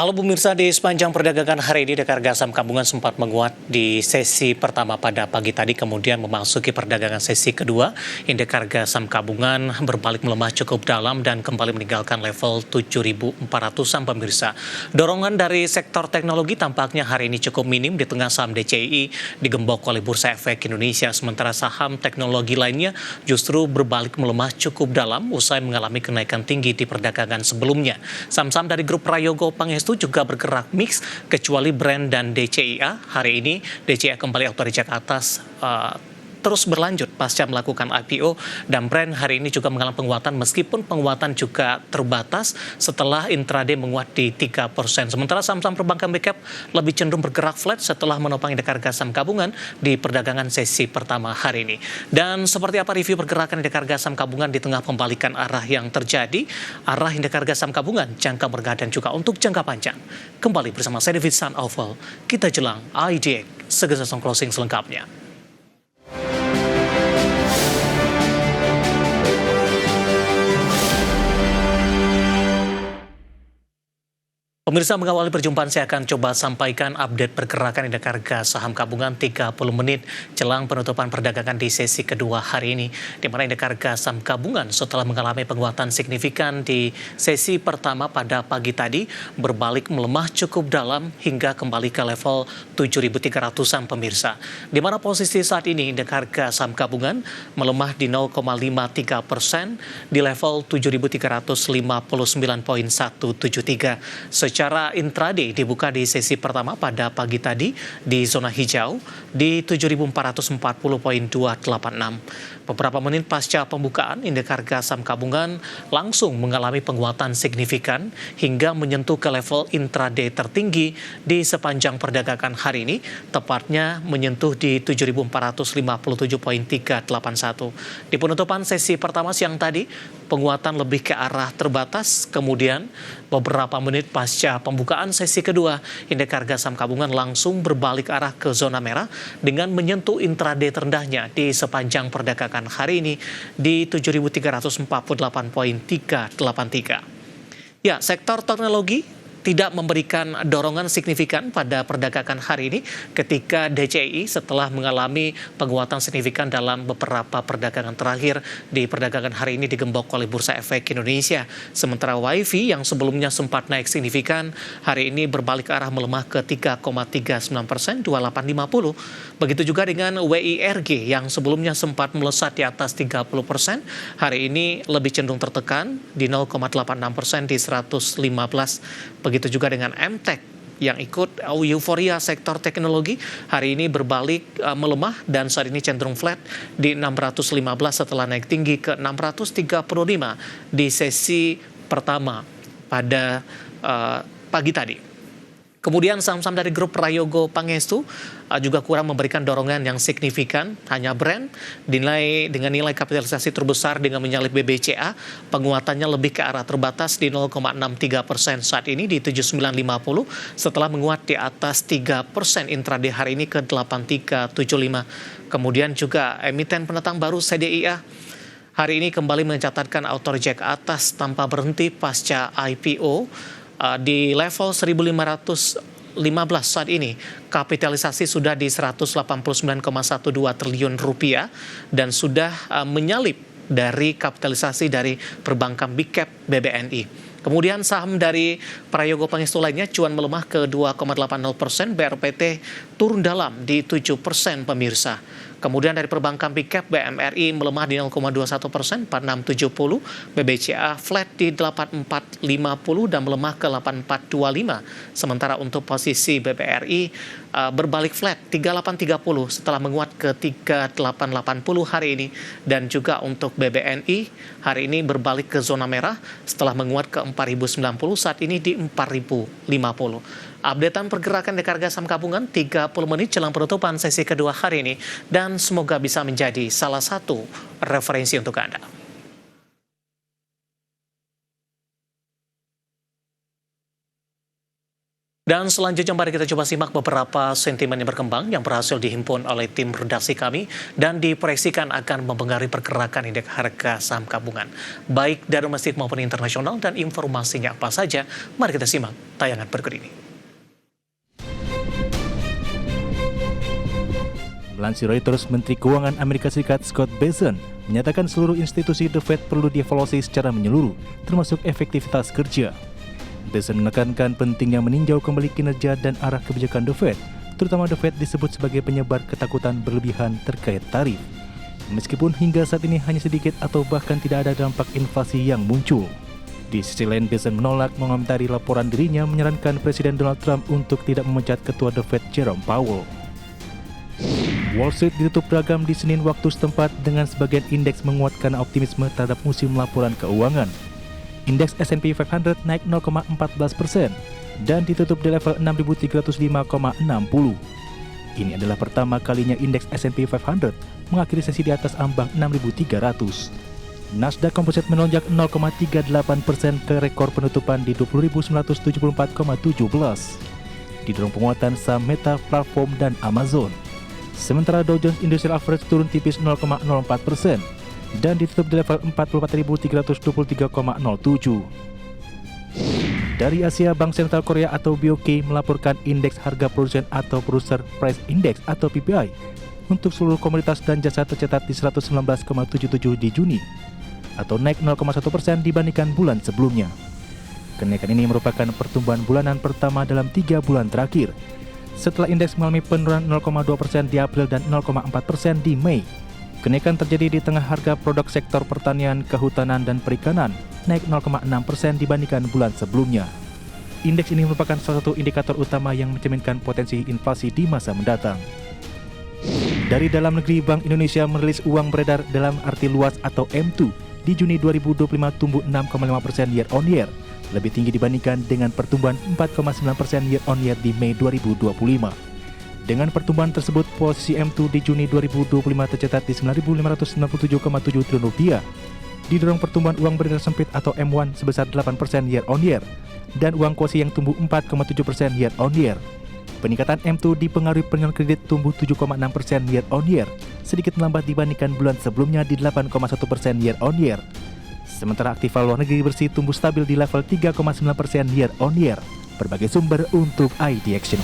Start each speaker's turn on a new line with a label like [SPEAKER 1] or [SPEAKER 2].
[SPEAKER 1] Halo pemirsa, di sepanjang perdagangan hari ini indeks harga saham gabungan sempat menguat di sesi pertama pada pagi tadi, kemudian memasuki perdagangan sesi kedua. Indeks harga saham gabungan berbalik melemah cukup dalam dan kembali meninggalkan level 7.400-an pemirsa. Dorongan dari sektor teknologi tampaknya hari ini cukup minim di tengah saham DCI digembok oleh Bursa Efek Indonesia, sementara saham teknologi lainnya justru berbalik melemah cukup dalam usai mengalami kenaikan tinggi di perdagangan sebelumnya. Saham-saham dari grup Prayogo Pangestu juga bergerak mix kecuali brand dan DCIA. Hari ini DCIA kembali auto-reject atas terus berlanjut pasca melakukan IPO, dan brand hari ini juga mengalami penguatan meskipun penguatan juga terbatas setelah intraday menguat di 3%. Sementara saham-saham perbankan backup lebih cenderung bergerak flat setelah menopang indeks harga saham gabungan di perdagangan sesi pertama hari ini. Dan seperti apa review pergerakan indeks harga saham gabungan di tengah pembalikan arah yang terjadi, arah indeks harga saham gabungan jangka menengah dan juga untuk jangka panjang. Kembali bersama saya David San Oval, kita jelang IDX segera closing selengkapnya. Pemirsa, mengawali perjumpaan saya akan coba sampaikan update pergerakan indeks harga saham gabungan 30 menit jelang penutupan perdagangan di sesi kedua hari ini, di mana indeks harga saham gabungan setelah mengalami penguatan signifikan di sesi pertama pada pagi tadi berbalik melemah cukup dalam hingga kembali ke level 7.300-an pemirsa. Di mana posisi saat ini indeks harga saham gabungan melemah di 0,53% di level 7.359,173. Secara intraday dibuka di sesi pertama pada pagi tadi di zona hijau di 7.440,286. Beberapa menit pasca pembukaan, indeks harga saham gabungan langsung mengalami penguatan signifikan hingga menyentuh ke level intraday tertinggi di sepanjang perdagangan hari ini, tepatnya menyentuh di 7.457,381. Di penutupan sesi pertama siang tadi, penguatan lebih ke arah terbatas, kemudian beberapa menit pasca pembukaan sesi kedua, indeks harga saham gabungan langsung berbalik arah ke zona merah dengan menyentuh intraday terendahnya di sepanjang perdagangan hari ini di 7.348,383. Ya, sektor teknologi tidak memberikan dorongan signifikan pada perdagangan hari ini ketika DCI setelah mengalami penguatan signifikan dalam beberapa perdagangan terakhir di perdagangan hari ini digembok oleh Bursa Efek Indonesia. Sementara WiFi yang sebelumnya sempat naik signifikan hari ini berbalik arah melemah ke 3,39%, 2850. Begitu juga dengan WIRG yang sebelumnya sempat melesat di atas 30%, hari ini lebih cenderung tertekan di 0,86% di 115. Begitu juga dengan MTEK yang ikut euforia sektor teknologi hari ini berbalik melemah dan saat ini cenderung flat di 615 setelah naik tinggi ke 635 di sesi pertama pada pagi tadi. Kemudian saham-saham dari grup Prayogo Pangestu juga kurang memberikan dorongan yang signifikan, hanya brand dinilai dengan nilai kapitalisasi terbesar dengan menyalip BBCA, penguatannya lebih ke arah terbatas di 0,63% saat ini di 7950 setelah menguat di atas 3% intraday hari ini ke 8375. Kemudian juga emiten pendatang baru CDIA hari ini kembali mencatatkan auto-reject atas tanpa berhenti pasca IPO. Di level 1.515 saat ini, kapitalisasi sudah di 189,12 triliun rupiah dan sudah menyalip dari kapitalisasi dari perbankan Big Cap BBNI. Kemudian saham dari Prayogo Pangestu lainnya cuan melemah ke 2,80%, BRPT turun dalam di 7% pemirsa. Kemudian dari perbankan Big Cap BMRI melemah di 0,21%, 4670, BBCA flat di 8450 dan melemah ke 8425. Sementara untuk posisi BBRI berbalik flat 3830 setelah menguat ke 3880 hari ini, dan juga untuk BBNI hari ini berbalik ke zona merah setelah menguat ke 4090 saat ini di 4050. Updatean pergerakan indeks harga saham gabungan 30 menit jelang penutupan sesi kedua hari ini, dan semoga bisa menjadi salah satu referensi untuk Anda. Dan selanjutnya mari kita coba simak beberapa sentimen yang berkembang yang berhasil dihimpun oleh tim redaksi kami dan diproyeksikan akan mempengaruhi pergerakan indeks harga saham gabungan, baik dari domestik maupun internasional, dan informasinya apa saja. Mari kita simak tayangan berikut ini.
[SPEAKER 2] Melansir Reuters, Menteri Keuangan Amerika Serikat Scott Bessent menyatakan seluruh institusi The Fed perlu dievaluasi secara menyeluruh, termasuk efektivitas kerja. Bessent menekankan pentingnya meninjau kembali kinerja dan arah kebijakan The Fed, terutama The Fed disebut sebagai penyebar ketakutan berlebihan terkait tarif. Meskipun hingga saat ini hanya sedikit atau bahkan tidak ada dampak inflasi yang muncul. Di sisi lain, Bessent menolak mengomentari laporan dirinya menyarankan Presiden Donald Trump untuk tidak memecat Ketua The Fed Jerome Powell. Wall Street ditutup beragam di Senin waktu setempat dengan sebagian indeks menguatkan optimisme terhadap musim laporan keuangan. Indeks S&P 500 naik 0,14% dan ditutup di level 6.305,60. Ini adalah pertama kalinya indeks S&P 500 mengakhiri sesi di atas ambang 6.300. Nasdaq Composite melonjak 0,38% ke rekor penutupan di 20.974,17. Didorong penguatan saham Meta, Platform, dan Amazon. Sementara Dow Jones Industrial Average turun tipis 0,04% dan ditutup di level 44.323,07. Dari Asia, Bank Sentral Korea atau BOK melaporkan indeks harga produsen atau Producer Price Index atau PPI untuk seluruh komoditas dan jasa tercatat di 119,77 di Juni, atau naik 0,1% dibandingkan bulan sebelumnya. Kenaikan ini merupakan pertumbuhan bulanan pertama dalam 3 bulan terakhir, setelah indeks mengalami penurunan 0,2% di April dan 0,4% di Mei. Kenaikan terjadi di tengah harga produk sektor pertanian, kehutanan, dan perikanan naik 0,6% dibandingkan bulan sebelumnya. Indeks ini merupakan salah satu indikator utama yang mencerminkan potensi inflasi di masa mendatang. Dari dalam negeri, Bank Indonesia merilis uang beredar dalam arti luas atau M2 di Juni 2025 tumbuh 6,5% year on year, lebih tinggi dibandingkan dengan pertumbuhan 4,9% year on year di Mei 2025. Dengan pertumbuhan tersebut, posisi M2 di Juni 2025 tercatat di Rp9.597,7 triliun, didorong pertumbuhan uang beredar sempit atau M1 sebesar 8% year on year, dan uang kuasi yang tumbuh 4,7% year on year. Peningkatan M2 dipengaruhi penyaluran kredit tumbuh 7,6% year on year, sedikit melambat dibandingkan bulan sebelumnya di 8,1% year on year. Sementara aktiva luar negeri bersih tumbuh stabil di level 3,9% year on year. Berbagai sumber untuk ID Action.